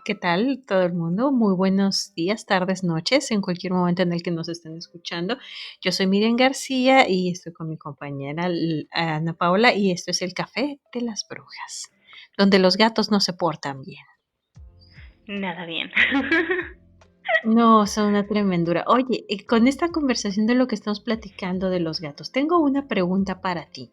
¿Qué tal todo el mundo? Muy buenos días, tardes, noches, en cualquier momento en el que nos estén escuchando. Yo soy Miriam García y estoy con mi compañera Ana Paula y esto es el Café de las Brujas, donde los gatos no se portan bien. Nada bien. No, son una tremendura. Oye, con esta conversación de lo que estamos platicando de los gatos, tengo una pregunta para ti.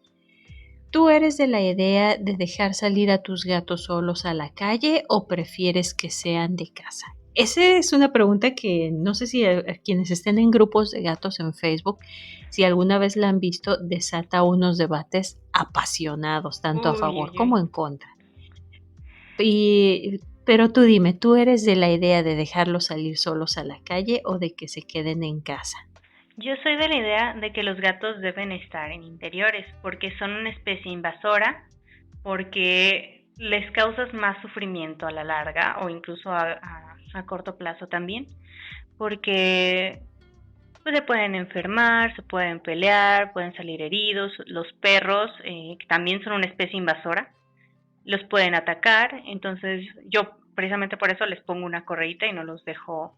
¿Tú eres de la idea de dejar salir a tus gatos solos a la calle o prefieres que sean de casa? Esa es una pregunta que no sé si a quienes estén en grupos de gatos en Facebook, si alguna vez la han visto, desata unos debates apasionados, tanto a Uy, favor uy, como uy. en contra. Pero tú dime, ¿tú eres de la idea de dejarlos salir solos a la calle o de que se queden en casa? Yo soy de la idea de que los gatos deben estar en interiores porque son una especie invasora, porque les causas más sufrimiento a la larga o incluso a corto plazo también, porque pues, se pueden enfermar, se pueden pelear, pueden salir heridos. Los perros, que también son una especie invasora, los pueden atacar. Entonces yo precisamente por eso les pongo una correíta y no los dejo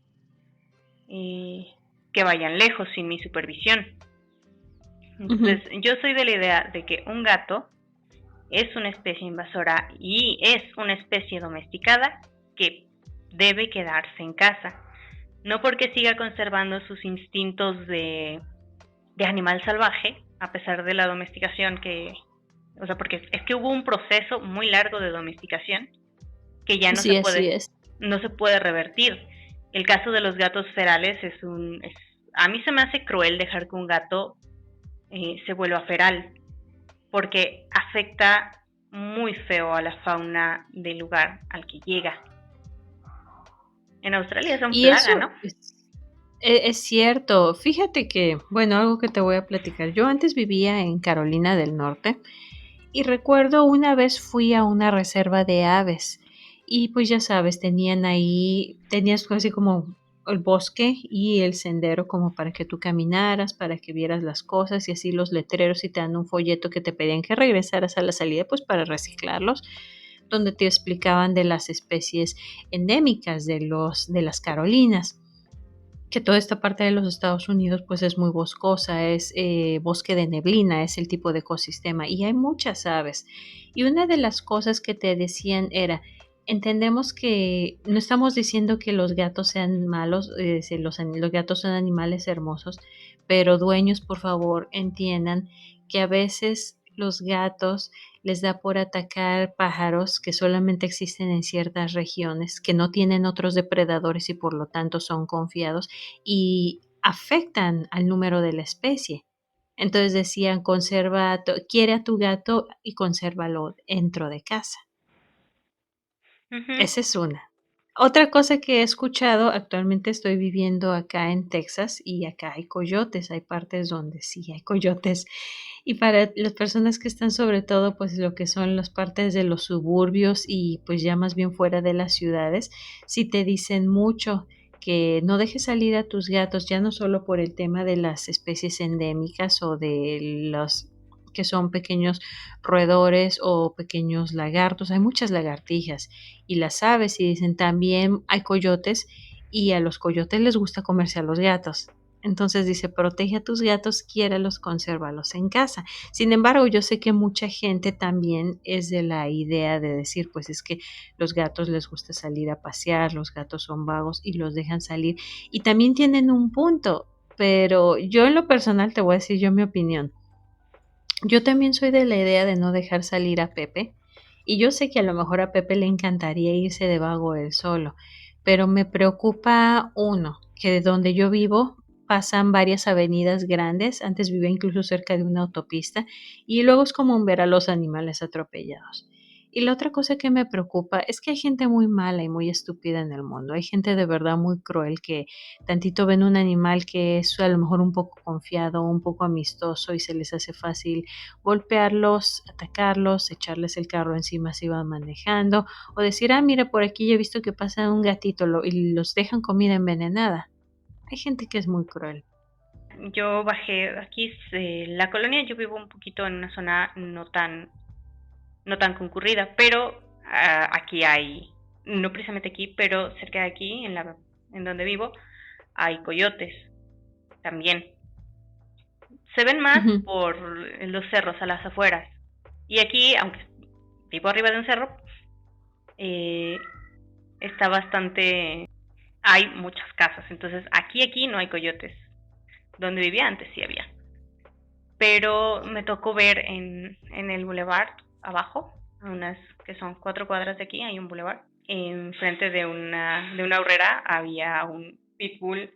que vayan lejos sin mi supervisión. Ujú. Entonces, yo soy de la idea de que un gato es una especie invasora y es una especie domesticada que debe quedarse en casa. No porque siga conservando sus instintos de animal salvaje, a pesar de la domesticación o sea, porque es que hubo un proceso muy largo de domesticación que ya Sí, así es. no se puede revertir. El caso de los gatos ferales a mí se me hace cruel dejar que un gato se vuelva feral, porque afecta muy feo a la fauna del lugar al que llega. En Australia son Y plaga, ¿no? eso es cierto. Fíjate que, bueno, algo que te voy a platicar. Yo antes vivía en Carolina del Norte y recuerdo una vez fui a una reserva de aves y pues ya sabes, tenías así como el bosque y el sendero como para que tú caminaras, para que vieras las cosas y así los letreros y te dan un folleto que te pedían que regresaras a la salida pues para reciclarlos, donde te explicaban de las especies endémicas de las Carolinas, que toda esta parte de los Estados Unidos pues es muy boscosa, es bosque de neblina, es el tipo de ecosistema y hay muchas aves. Y una de las cosas que te decían era, entendemos que no estamos diciendo que los gatos sean malos, los gatos son animales hermosos, pero dueños, por favor, entiendan que a veces los gatos les da por atacar pájaros que solamente existen en ciertas regiones, que no tienen otros depredadores y por lo tanto son confiados y afectan al número de la especie. Entonces decían, quiere a tu gato y consérvalo dentro de casa. Uh-huh. Esa es una. Otra cosa que he escuchado, actualmente estoy viviendo acá en Texas y acá hay coyotes, hay partes donde sí hay coyotes. Y para las personas que están sobre todo, pues lo que son las partes de los suburbios y pues ya más bien fuera de las ciudades, sí te dicen mucho que no dejes salir a tus gatos, ya no solo por el tema de las especies endémicas o de los que son pequeños roedores o pequeños lagartos, hay muchas lagartijas y las aves y dicen también hay coyotes y a los coyotes les gusta comerse a los gatos. Entonces dice, protege a tus gatos, quiéralos, consérvalos en casa. Sin embargo, yo sé que mucha gente también es de la idea de decir, pues es que los gatos les gusta salir a pasear, los gatos son vagos y los dejan salir. Y también tienen un punto, pero yo en lo personal te voy a decir yo mi opinión. Yo también soy de la idea de no dejar salir a Pepe, y yo sé que a lo mejor a Pepe le encantaría irse de vago él solo, pero me preocupa uno, que de donde yo vivo pasan varias avenidas grandes, antes vivía incluso cerca de una autopista, y luego es común ver a los animales atropellados. Y la otra cosa que me preocupa es que hay gente muy mala y muy estúpida en el mundo. Hay gente de verdad muy cruel que tantito ven un animal que es a lo mejor un poco confiado, un poco amistoso y se les hace fácil golpearlos, atacarlos, echarles el carro encima si van manejando o decir, ah, mira, por aquí ya he visto que pasa un gatito y los dejan comida envenenada. Hay gente que es muy cruel. Yo bajé aquí, la colonia, yo vivo un poquito en una zona no tan concurrida, pero aquí hay no precisamente aquí, pero cerca de aquí, en donde vivo, hay coyotes también. Se ven más Ujú, por los cerros a las afueras. Y aquí, aunque vivo arriba de un cerro, eh, está bastante... Hay muchas casas, entonces aquí no hay coyotes. Donde vivía antes sí había. Pero me tocó ver en el boulevard abajo, a unas que son 4 cuadras de aquí, hay un boulevard. Enfrente de una horrera había un pitbull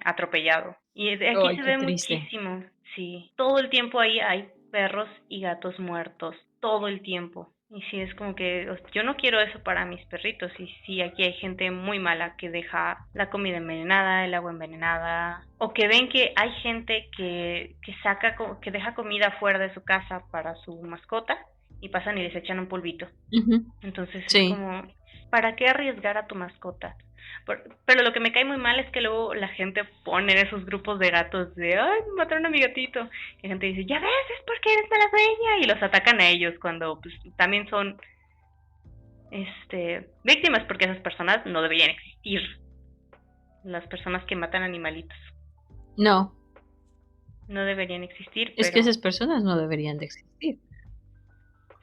atropellado. Y de aquí ay, se qué ve triste. muchísimo, sí. Todo el tiempo ahí hay perros y gatos muertos, todo el tiempo. Y sí, es como que yo no quiero eso para mis perritos. Y sí, aquí hay gente muy mala que deja la comida envenenada, el agua envenenada, o que ven que hay gente que deja comida fuera de su casa para su mascota y pasan y les echan un polvito. Ujú, Entonces es sí. como, ¿para qué arriesgar a tu mascota? Pero lo que me cae muy mal es que luego la gente pone en esos grupos de gatos de, ay, mataron a mi gatito. Y la gente dice, ya ves, es porque eres mala dueña. Y los atacan a ellos cuando pues, también son víctimas porque esas personas no deberían existir. Las personas que matan animalitos No, no deberían existir, es que pero esas personas no deberían de existir.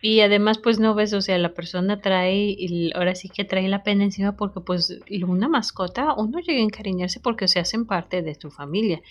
Y además, pues no ves, o sea, la persona trae, ahora sí que trae la pena encima porque pues una mascota, uno llega a encariñarse porque se hacen parte de tu familia.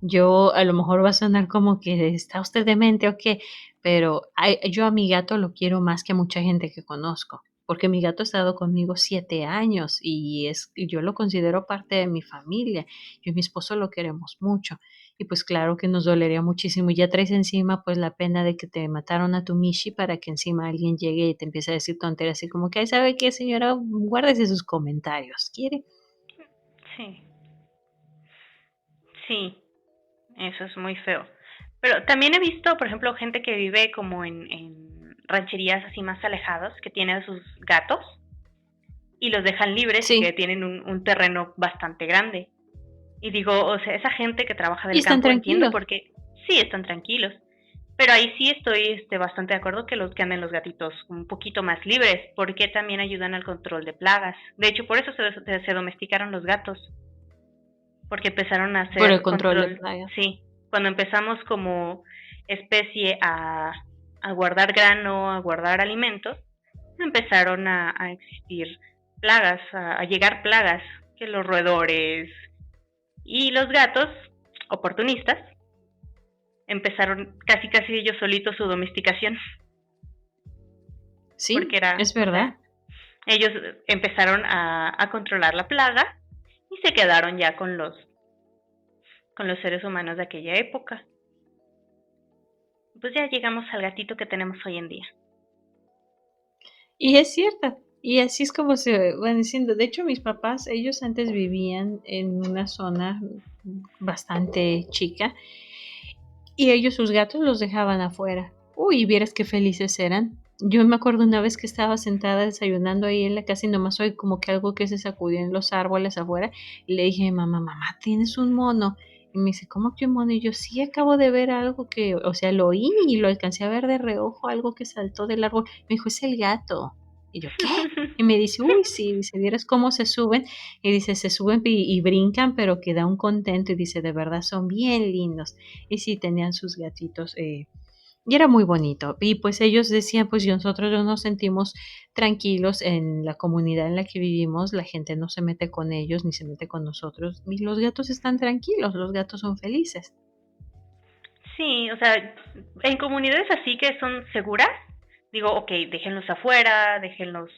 Yo a lo mejor va a sonar como que está usted demente o qué, pero yo a mi gato lo quiero más que a mucha gente que conozco, porque mi gato ha estado conmigo 7 años y yo lo considero parte de mi familia. Yo y mi esposo lo queremos mucho. Y pues claro que nos dolería muchísimo. Y ya traes encima pues la pena de que te mataron a tu Mishi para que encima alguien llegue y te empiece a decir tonterías así como que, ay, ¿sabe qué, señora? Guárdese sus comentarios. ¿Quiere? sí, sí, eso es muy feo. Pero también he visto, por ejemplo, gente que vive como en rancherías así más alejadas, que tienen sus gatos y los dejan libres y que Sí. tienen un terreno bastante grande. Y digo, o sea, esa gente que trabaja Y del están campo entiendo tranquilos. porque sí están tranquilos. Pero ahí sí estoy bastante de acuerdo que los que anden los gatitos un poquito más libres, porque también ayudan al control de plagas. De hecho, por eso se domesticaron los gatos, porque empezaron a Por el hacer control de control, plagas. sí, cuando empezamos como especie a guardar grano, a guardar alimentos, empezaron a existir plagas, a llegar plagas, que los roedores y los gatos oportunistas empezaron casi ellos solitos su domesticación, porque Sí, era, es o sea, verdad. ellos empezaron a controlar la plaga y se quedaron ya con los seres humanos de aquella época. Pues ya llegamos al gatito que tenemos hoy en día. Y es cierto. Y así es como se van diciendo. De hecho, mis papás, ellos antes vivían en una zona bastante chica y ellos sus gatos los dejaban afuera. Uy, vieras qué felices eran. Yo me acuerdo una vez que estaba sentada desayunando ahí en la casa y nomás oí como que algo que se sacudía en los árboles afuera y le dije, mamá, ¿tienes un mono? Y me dice, ¿cómo que un mono? Y yo, sí, acabo de ver algo que, o sea, lo oí y lo alcancé a ver de reojo, algo que saltó del árbol. Me dijo, es el gato. Y yo, ¿qué? Y me dice, uy, sí, dice, ¿vieras cómo se suben? Y dice, se suben y brincan, pero que da un contento. Y dice, de verdad son bien lindos. Y sí, tenían sus gatitos. Y era muy bonito. Y pues ellos decían, pues nosotros no nos sentimos tranquilos en la comunidad en la que vivimos, la gente no se mete con ellos ni se mete con nosotros, y los gatos están tranquilos, los gatos son felices. Sí, o sea, en comunidades así que son seguras, digo, ok, déjenlos afuera, déjenlos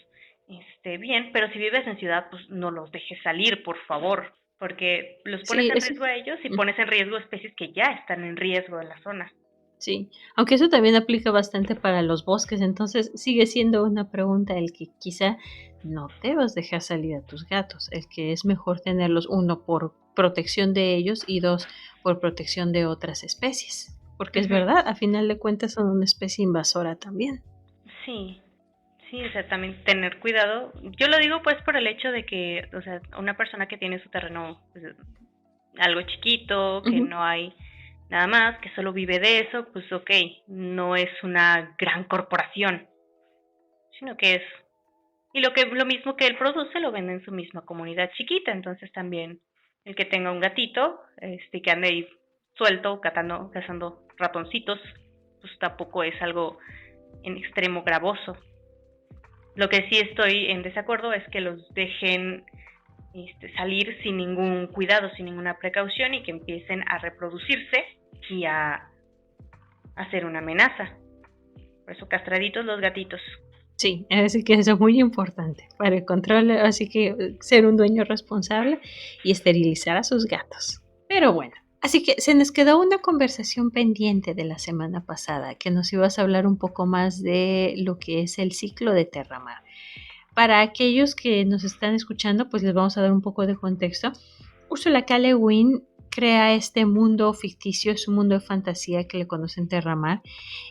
bien, pero si vives en ciudad, pues no los dejes salir, por favor, porque los pones Sí, en eso riesgo a ellos y mm, pones en riesgo especies que ya están en riesgo en la zona. sí, aunque eso también aplica bastante para los bosques, entonces sigue siendo una pregunta el que quizá no debas dejar salir a tus gatos, el que es mejor tenerlos, uno, por protección de ellos y dos, por protección de otras especies. Porque es Ujú. verdad, a final de cuentas son una especie invasora también. Sí, sí, o sea, también tener cuidado. Yo lo digo pues por el hecho de que, o sea, una persona que tiene su terreno pues, algo chiquito, que Ujú. no hay nada más, que solo vive de eso, pues ok, no es una gran corporación, sino que es Y lo mismo que él produce lo vende en su misma comunidad chiquita. Entonces también el que tenga un gatito, que ande ahí suelto, cazando ratoncitos, pues tampoco es algo en extremo gravoso. Lo que sí estoy en desacuerdo es que los dejen salir sin ningún cuidado, sin ninguna precaución, y que empiecen a reproducirse y a ser una amenaza. Por eso castraditos los gatitos. Sí, así que eso es muy importante para el control, así que ser un dueño responsable y esterilizar a sus gatos. Pero bueno, así que se nos quedó una conversación pendiente de la semana pasada, que nos ibas a hablar un poco más de lo que es el ciclo de Terramar. Para aquellos que nos están escuchando, pues les vamos a dar un poco de contexto. Ursula K. Le Guin crea este mundo ficticio, es un mundo de fantasía que le conocen Terramar,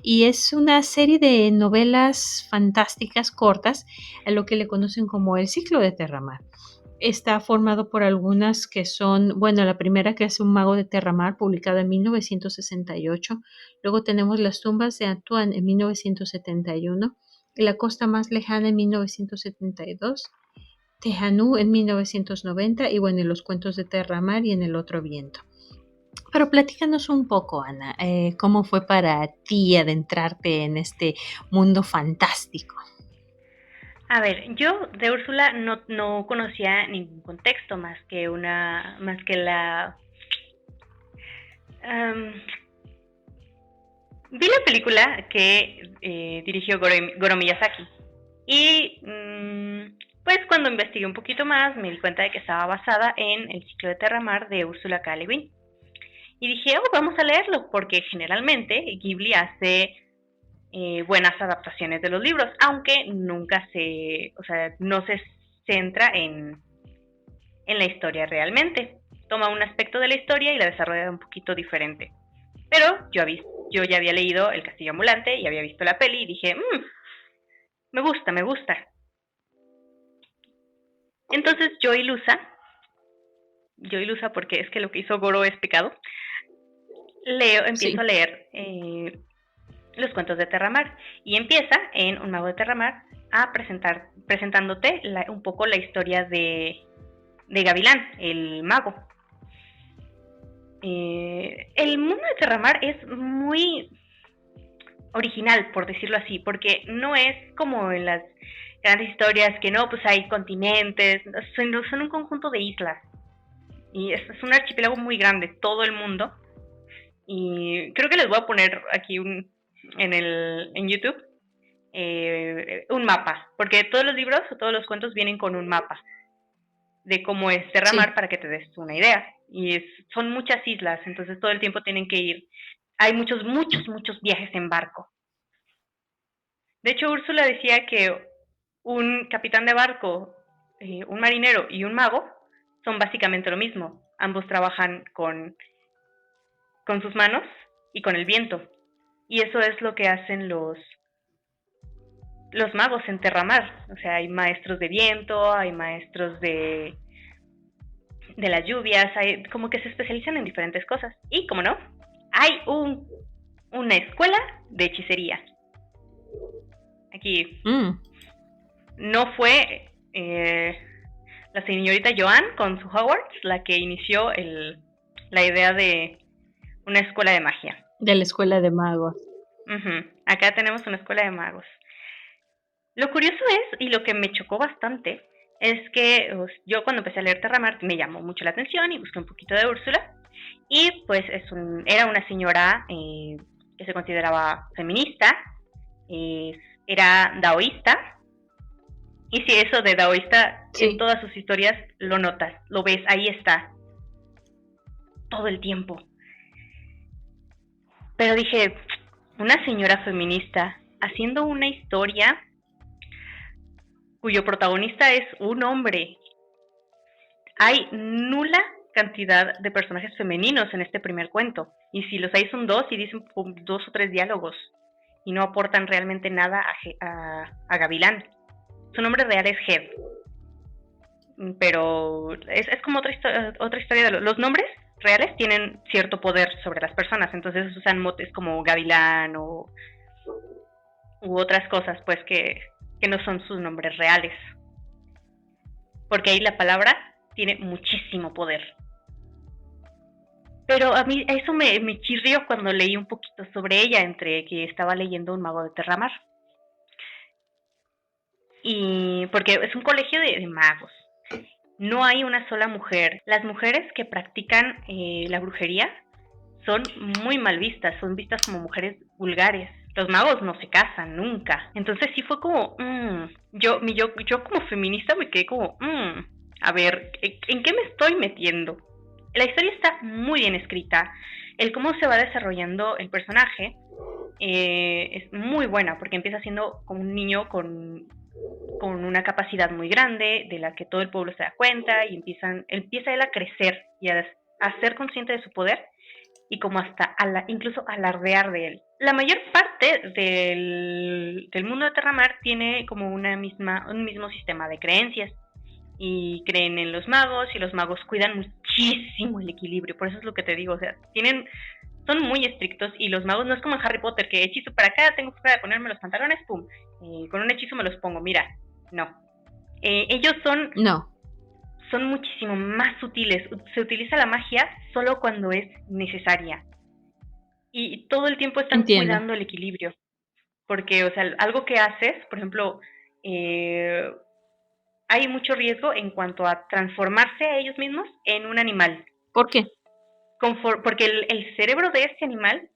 y es una serie de novelas fantásticas cortas a lo que le conocen como el ciclo de Terramar. Está formado por algunas que son, bueno, la primera que es Un mago de Terramar, publicada en 1968. Luego tenemos Las tumbas de Antoine en 1971, La costa más lejana en 1972, Tejanú en 1990 y bueno, y Los cuentos de Terramar y En el otro viento. Pero platícanos un poco, Ana, ¿cómo fue para ti adentrarte en este mundo fantástico? A ver, yo de Úrsula no conocía ningún contexto más que la um, vi la película que dirigió Goro Miyazaki y pues cuando investigué un poquito más me di cuenta de que estaba basada en El ciclo de Terramar de Ursula K. Le Guin. Y dije, vamos a leerlo, porque generalmente Ghibli hace buenas adaptaciones de los libros, aunque no se centra en la historia realmente. Toma un aspecto de la historia y la desarrolla un poquito diferente. Pero yo ya había leído El castillo ambulante y había visto la peli y dije, me gusta, me gusta. Entonces yo ilusa porque es que lo que hizo Goro es pecado, empiezo Sí, a leer los cuentos de Terramar y empieza en Un mago de Terramar a presentándote un poco la historia de Gavilán, el mago. El mundo de Terramar es muy original, por decirlo así, porque no es como en las grandes historias que no, pues hay continentes, son un conjunto de islas. Y es un archipiélago muy grande, todo el mundo. Y creo que les voy a poner aquí en YouTube un mapa, porque todos los libros o todos los cuentos vienen con un mapa de cómo es Terramar sí. para que te des una idea. Y son muchas islas, entonces todo el tiempo tienen que ir. Hay muchos viajes en barco. De hecho, Úrsula decía que un capitán de barco, un marinero y un mago son básicamente lo mismo. Ambos trabajan con sus manos y con el viento. Y eso es lo que hacen los magos en Terramar. O sea, hay maestros de viento, hay maestros de las lluvias, hay, como que se especializan en diferentes cosas. Y como no, hay una escuela de hechicería. Aquí Mm, no fue la señorita Joan con su Hogwarts la que inició la idea de una escuela de magia. de la escuela de magos. Acá tenemos una escuela de magos. Lo curioso es, y lo que me chocó bastante, es que yo cuando empecé a leer Terramar me llamó mucho la atención y busqué un poquito de Úrsula. Y pues era una señora que se consideraba feminista, era daoísta. Y si eso de daoísta en Sí. todas sus historias lo notas, lo ves, ahí está, todo el tiempo. Pero dije, una señora feminista haciendo una historia cuyo protagonista es un hombre. Hay nula cantidad de personajes femeninos en este primer cuento. Y si los hay son dos y dicen 2 o 3 diálogos. Y no aportan realmente nada a Gavilán. Su nombre real es Head. Pero es como otra historia. Los nombres reales tienen cierto poder sobre las personas. Entonces usan motes como Gavilán u otras cosas pues que que no son sus nombres reales. Porque ahí la palabra tiene muchísimo poder. Pero a mí eso me chirrió cuando leí un poquito sobre ella, entre que estaba leyendo Un mago de Terramar. Y porque es un colegio de magos. No hay una sola mujer. Las mujeres que practican la brujería son muy mal vistas, son vistas como mujeres vulgares. Los magos no se casan nunca. Entonces sí fue como, yo como feminista me quedé como, a ver, ¿en qué me estoy metiendo? La historia está muy bien escrita. El cómo se va desarrollando el personaje es muy buena, porque empieza siendo como un niño con una capacidad muy grande, de la que todo el pueblo se da cuenta, y empieza él a crecer y a ser consciente de su poder, y como hasta incluso alardear de él. La mayor parte del mundo de Terramar tiene como un mismo sistema de creencias, y creen en los magos, y los magos cuidan muchísimo el equilibrio. Por eso es lo que te digo, o sea, son muy estrictos, y los magos no es como en Harry Potter, que hechizo para acá, tengo que ponerme los pantalones, pum, con un hechizo me los pongo, mira, no. Ellos No, son muchísimo más sutiles, se utiliza la magia solo cuando es necesaria, y todo el tiempo están entiendo. cuidando el equilibrio, porque, o sea, algo que haces, por ejemplo, eh, hay mucho riesgo en cuanto a transformarse a ellos mismos en un animal, ¿Por qué? porque el cerebro de este animal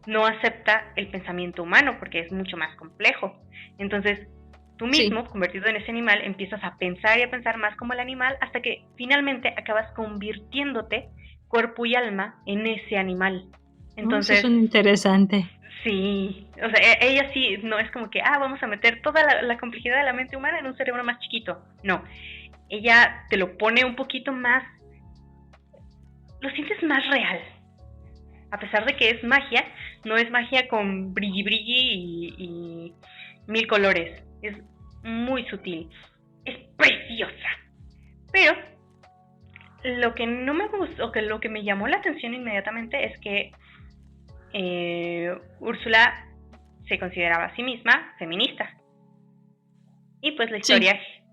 no acepta el pensamiento humano, porque es mucho más complejo. Entonces, tú Sí. mismo, convertido en ese animal, empiezas a pensar y a pensar más como el animal, hasta que finalmente acabas convirtiéndote cuerpo y alma en ese animal. Oh, eso Entonces, suena interesante. sí, o sea, ella sí, no es como que, vamos a meter toda la complejidad de la mente humana en un cerebro más chiquito. No, ella te lo pone un poquito más, lo sientes más real. A pesar de que es magia, no es magia con brilli brilli y mil colores. Es muy sutil. Es preciosa. Pero lo que no me gustó, que lo que me llamó la atención inmediatamente es que Úrsula se consideraba a sí misma feminista. Y pues Sí.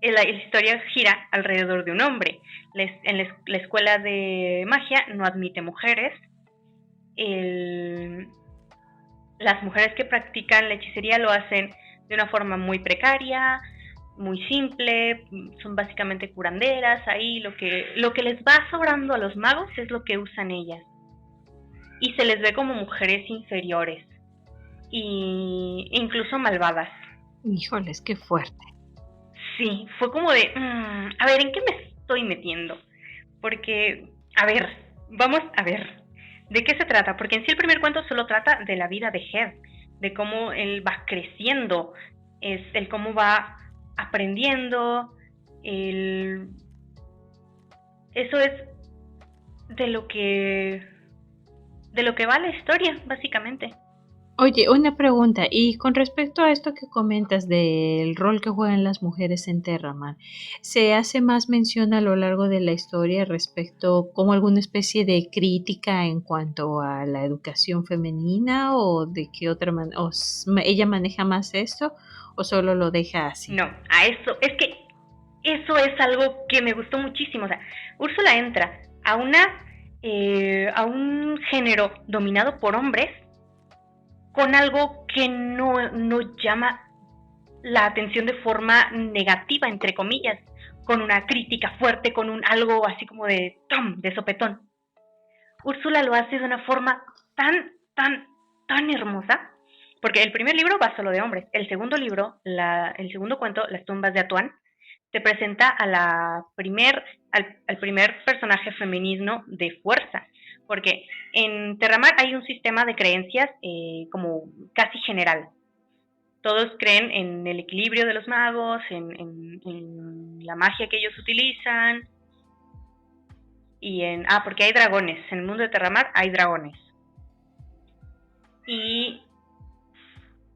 la historia gira alrededor de un hombre. En la escuela de magia no admite mujeres. El, las mujeres que practican la hechicería lo hacen de una forma muy precaria, muy simple, son básicamente curanderas. Ahí lo que les va sobrando a los magos es lo que usan ellas, y se les ve como mujeres inferiores y incluso malvadas. Híjoles, qué fuerte. Sí, fue como de, a ver, ¿en qué me estoy metiendo? Porque, a ver, vamos a ver, ¿de qué se trata? Porque en sí el primer cuento solo trata de la vida de Head, de cómo él va creciendo, es el cómo va aprendiendo, el... eso es de lo que va la historia, básicamente. Oye, una pregunta, y con respecto a esto que comentas del rol que juegan las mujeres en Terramar, ¿se hace más mención a lo largo de la historia respecto como alguna especie de crítica en cuanto a la educación femenina o de qué otra manera, ella maneja más esto o solo lo deja así? No, a eso, es que eso es algo que me gustó muchísimo. O sea, Úrsula entra a un género dominado por hombres con algo que no llama la atención de forma negativa, entre comillas, con una crítica fuerte, con un algo así como de ¡tom!, de sopetón. Úrsula lo hace de una forma tan, tan, tan hermosa, porque el primer libro va solo de hombres. El segundo libro, el segundo cuento, Las tumbas de Atuán, te presenta al primer personaje femenino de fuerza, porque en Terramar hay un sistema de creencias como casi general. Todos creen en el equilibrio de los magos, en la magia que ellos utilizan, porque hay dragones, en el mundo de Terramar hay dragones. Y,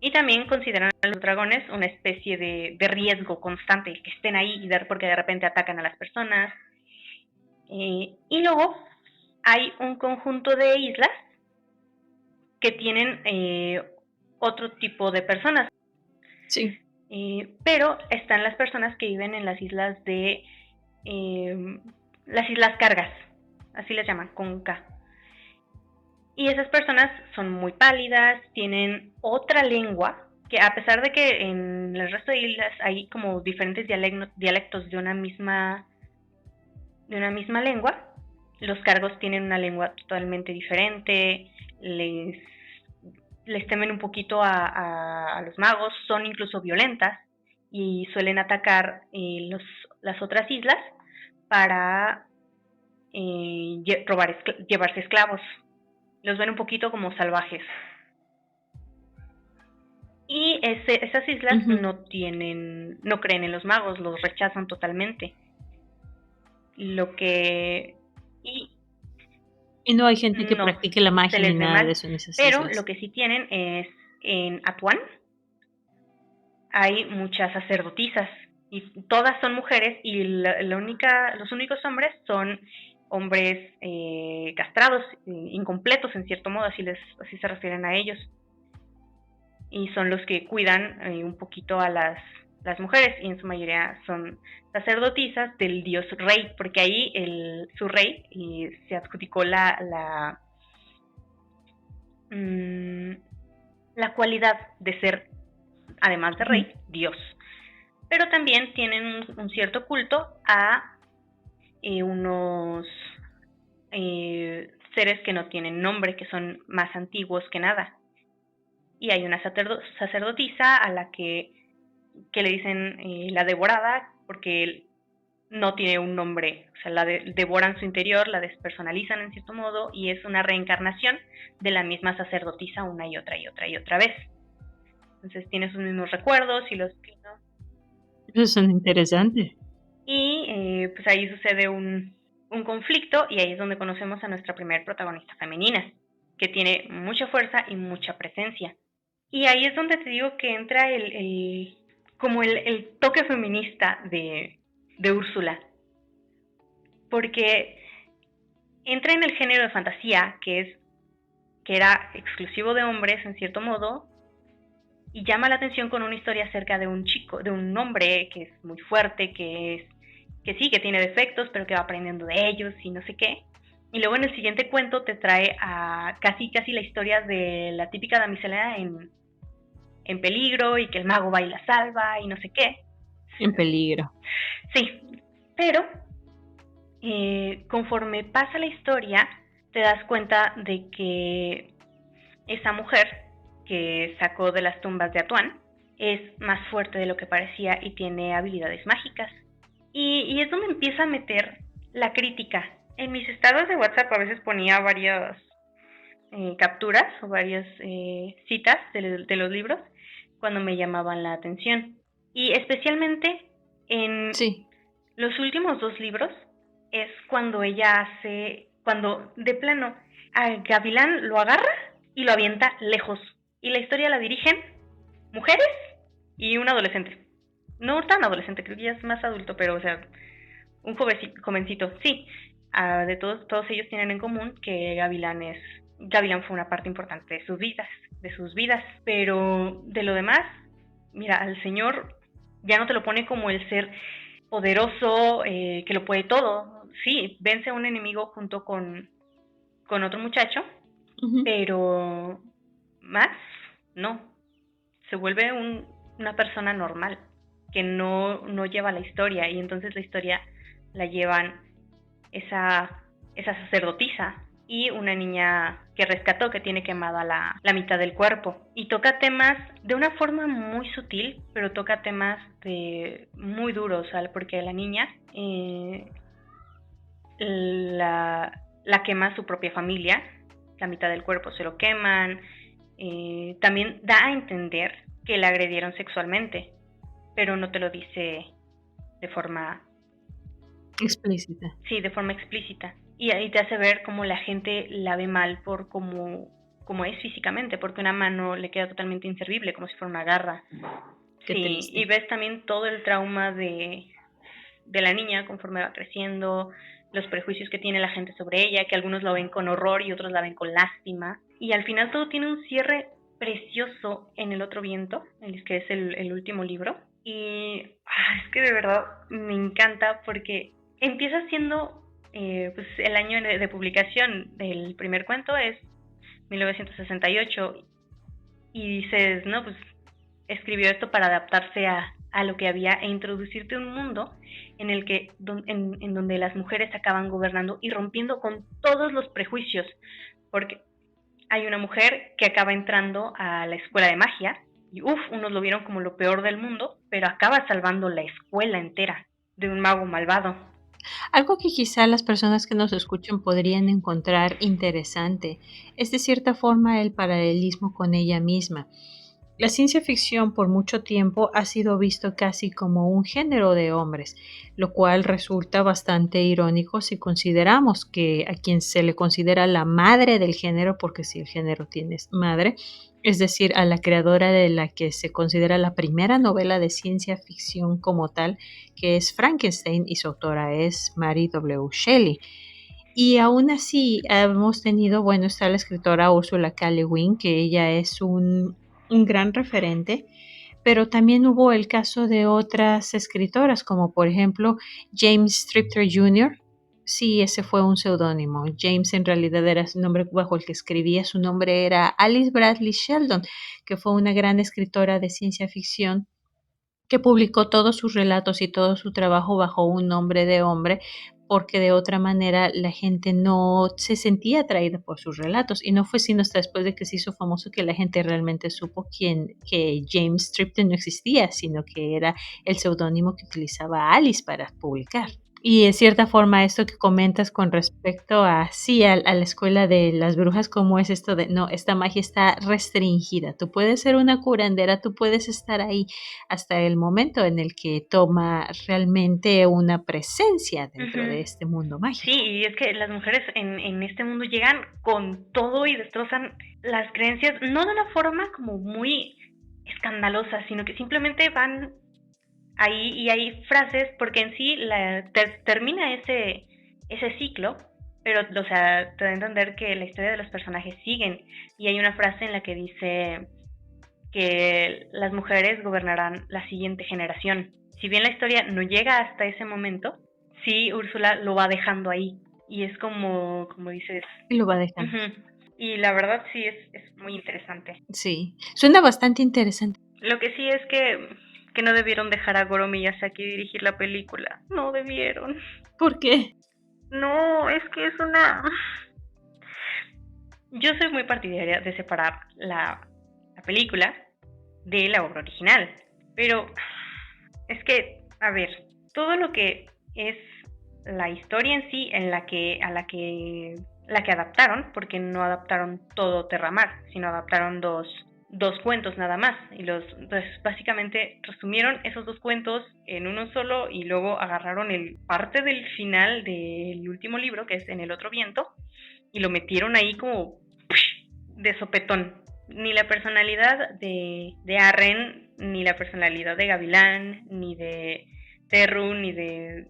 y también consideran a los dragones una especie de riesgo constante, que estén ahí porque de repente atacan a las personas. Y luego hay un conjunto de islas que tienen otro tipo de personas. Sí. Pero están las personas que viven en las islas de las Islas Cargas, así les llaman, con K. Y esas personas son muy pálidas, tienen otra lengua, que a pesar de que en el resto de islas hay como diferentes dialectos de una misma lengua, los cargos tienen una lengua totalmente diferente, les temen un poquito a los magos, son incluso violentas y suelen atacar las otras islas para llevarse esclavos. Los ven un poquito como salvajes. Y esas islas Ujú. no creen en los magos, los rechazan totalmente. Lo que... Y Y no hay gente que no, practique la se magia ni les ve nada de mal. eso en esas Pero lo islas. que sí tienen es en Atuán hay muchas sacerdotisas y todas son mujeres y los únicos hombres son hombres castrados, incompletos en cierto modo, así se refieren a ellos. Y son los que cuidan un poquito a las mujeres y en su mayoría son sacerdotisas del dios rey, porque ahí su rey se adjudicó mm, la cualidad de ser, además de Ujú. rey, dios. Pero también tienen un cierto culto a unos seres que no tienen nombre, que son más antiguos que nada. Y hay una sacerdotisa a la que le dicen la devorada, porque no tiene un nombre, o sea, devoran su interior, la despersonalizan en cierto modo y es una reencarnación de la misma sacerdotisa una y otra y otra y otra vez. Entonces tiene sus mismos recuerdos y los que no. Eso suena interesante. Y pues ahí sucede un conflicto y ahí es donde conocemos a nuestra primer protagonista femenina, que tiene mucha fuerza y mucha presencia. Y ahí es donde te digo que entra como el toque feminista de Úrsula, porque entra en el género de fantasía, que era exclusivo de hombres en cierto modo, y llama la atención con una historia acerca de un chico, de un hombre que es muy fuerte, que sí, que tiene defectos, pero que va aprendiendo de ellos y no sé qué. Y luego en el siguiente cuento te trae a casi la historia de la típica damisela en peligro y que el mago va y la salva y no sé qué. En peligro. Sí, pero conforme pasa la historia, te das cuenta de que esa mujer que sacó de las tumbas de Atuán es más fuerte de lo que parecía y tiene habilidades mágicas. Y es donde empieza a meter la crítica. En mis estados de WhatsApp a veces ponía varias capturas o varias citas de los libros cuando me llamaban la atención. Y especialmente en Sí. los últimos dos libros es cuando ella cuando de plano a Gavilán lo agarra y lo avienta lejos. Y la historia la dirigen mujeres y un adolescente. No tan adolescente, creo que ya es más adulto, pero o sea, un jovencito, sí. De todos ellos tienen en común que Gavilán fue una parte importante de sus vidas, pero de lo demás, mira, al señor ya no te lo pone como el ser poderoso que lo puede todo. Sí, vence a un enemigo junto con otro muchacho, Ujú. pero más, no. Se vuelve una persona normal que no lleva la historia y entonces la historia la llevan esa sacerdotisa y una niña que rescató que tiene quemada la mitad del cuerpo y toca temas de una forma muy sutil pero toca temas muy duros, ¿sabes? Porque la niña la quema su propia familia, la mitad del cuerpo se lo queman, también da a entender que la agredieron sexualmente, pero no te lo dice de forma, Explícita. sí, de forma explícita. Y ahí te hace ver cómo la gente la ve mal por cómo es físicamente, porque una mano le queda totalmente inservible, como si fuera una garra. Qué Sí, y triste. ves también todo el trauma de la niña conforme va creciendo, los prejuicios que tiene la gente sobre ella, que algunos la ven con horror y otros la ven con lástima. Y al final todo tiene un cierre precioso en El otro viento, que es el último libro. Y es que de verdad me encanta porque empieza siendo, pues el año de publicación del primer cuento es 1968 y dices, no, pues escribió esto para adaptarse a lo que había e introducirte un mundo en el que en donde las mujeres acaban gobernando y rompiendo con todos los prejuicios, porque hay una mujer que acaba entrando a la escuela de magia y unos lo vieron como lo peor del mundo, pero acaba salvando la escuela entera de un mago malvado. Algo que quizá las personas que nos escuchan podrían encontrar interesante es de cierta forma el paralelismo con ella misma. La ciencia ficción por mucho tiempo ha sido visto casi como un género de hombres, lo cual resulta bastante irónico si consideramos que a quien se le considera la madre del género, porque si el género tiene madre, es decir, a la creadora de la que se considera la primera novela de ciencia ficción como tal, que es Frankenstein, y su autora es Mary W. Shelley. Y aún así hemos tenido, bueno, está la escritora Ursula K. Le Guin, que ella es un gran referente, pero también hubo el caso de otras escritoras, como por ejemplo James Stripter Jr. Sí, ese fue un seudónimo. James en realidad era su nombre bajo el que escribía. Su nombre era Alice Bradley Sheldon, que fue una gran escritora de ciencia ficción que publicó todos sus relatos y todo su trabajo bajo un nombre de hombre, porque de otra manera la gente no se sentía atraída por sus relatos. Y no fue sino hasta después de que se hizo famoso que la gente realmente supo que James Stripton no existía, sino que era el seudónimo que utilizaba Alice para publicar. Y en cierta forma esto que comentas con respecto a sí, a la escuela de las brujas, ¿cómo es esto de no, esta magia está restringida? Tú puedes ser una curandera, tú puedes estar ahí hasta el momento en el que toma realmente una presencia dentro de este mundo Sí, mágico. y es que las mujeres en este mundo llegan con todo y destrozan las creencias, no de una forma como muy escandalosa, sino que simplemente van ahí y hay frases, porque en sí termina ese ciclo, pero, o sea, te da a entender que la historia de los personajes siguen, y hay una frase en la que dice que las mujeres gobernarán la siguiente generación. Si bien la historia no llega hasta ese momento, sí Úrsula lo va dejando ahí, y es como dices, Y lo va dejando. y la verdad sí es muy interesante. Sí, suena bastante interesante. Lo que sí es que no debieron dejar a Goro Miyazaki dirigir la película. No debieron. ¿Por qué? No, es que es una... Yo soy muy partidaria de separar la película de la obra original. Pero es que, a ver, todo lo que es la historia en sí, la que adaptaron, porque no adaptaron todo Terramar, sino adaptaron dos cuentos nada más, y pues básicamente resumieron esos dos cuentos en uno solo y luego agarraron el parte del final del último libro, que es En el otro viento, y lo metieron ahí como de sopetón. Ni la personalidad de Arren, ni la personalidad de Gavilán, ni de Terru, ni de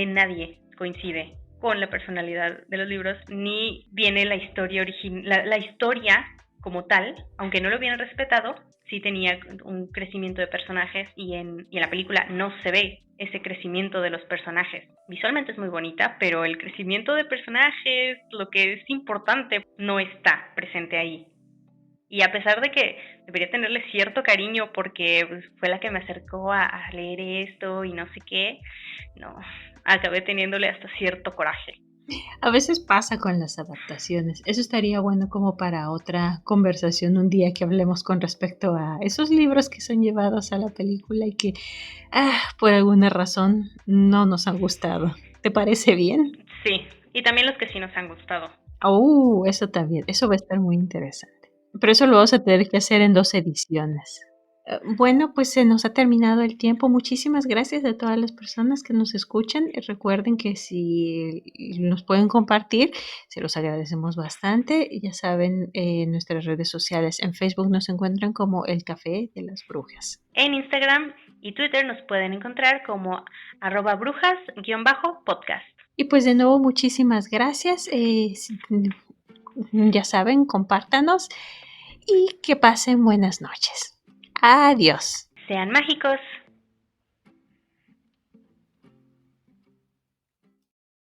nadie coincide con la personalidad de los libros, ni viene la historia la historia como tal, aunque no lo hubieran respetado, sí tenía un crecimiento de personajes y en la película no se ve ese crecimiento de los personajes. Visualmente es muy bonita, pero el crecimiento de personajes, lo que es importante, no está presente ahí. Y a pesar de que debería tenerle cierto cariño porque pues, fue la que me acercó a leer esto y no sé qué, no, acabé teniéndole hasta cierto coraje. A veces pasa con las adaptaciones. Eso estaría bueno como para otra conversación un día que hablemos con respecto a esos libros que son llevados a la película y que, por alguna razón no nos han gustado. ¿Te parece bien? Sí, y también los que sí nos han gustado. Eso también, eso va a estar muy interesante. Pero eso lo vamos a tener que hacer en 2 ediciones. Bueno, pues se nos ha terminado el tiempo. Muchísimas gracias a todas las personas que nos escuchan. Recuerden que si nos pueden compartir, se los agradecemos bastante. Ya saben, en nuestras redes sociales, en Facebook nos encuentran como El Café de las Brujas. En Instagram y Twitter nos pueden encontrar como @brujas_podcast. Y pues de nuevo, muchísimas gracias. Ya saben, compártanos. y que pasen buenas noches. Adiós. Sean mágicos.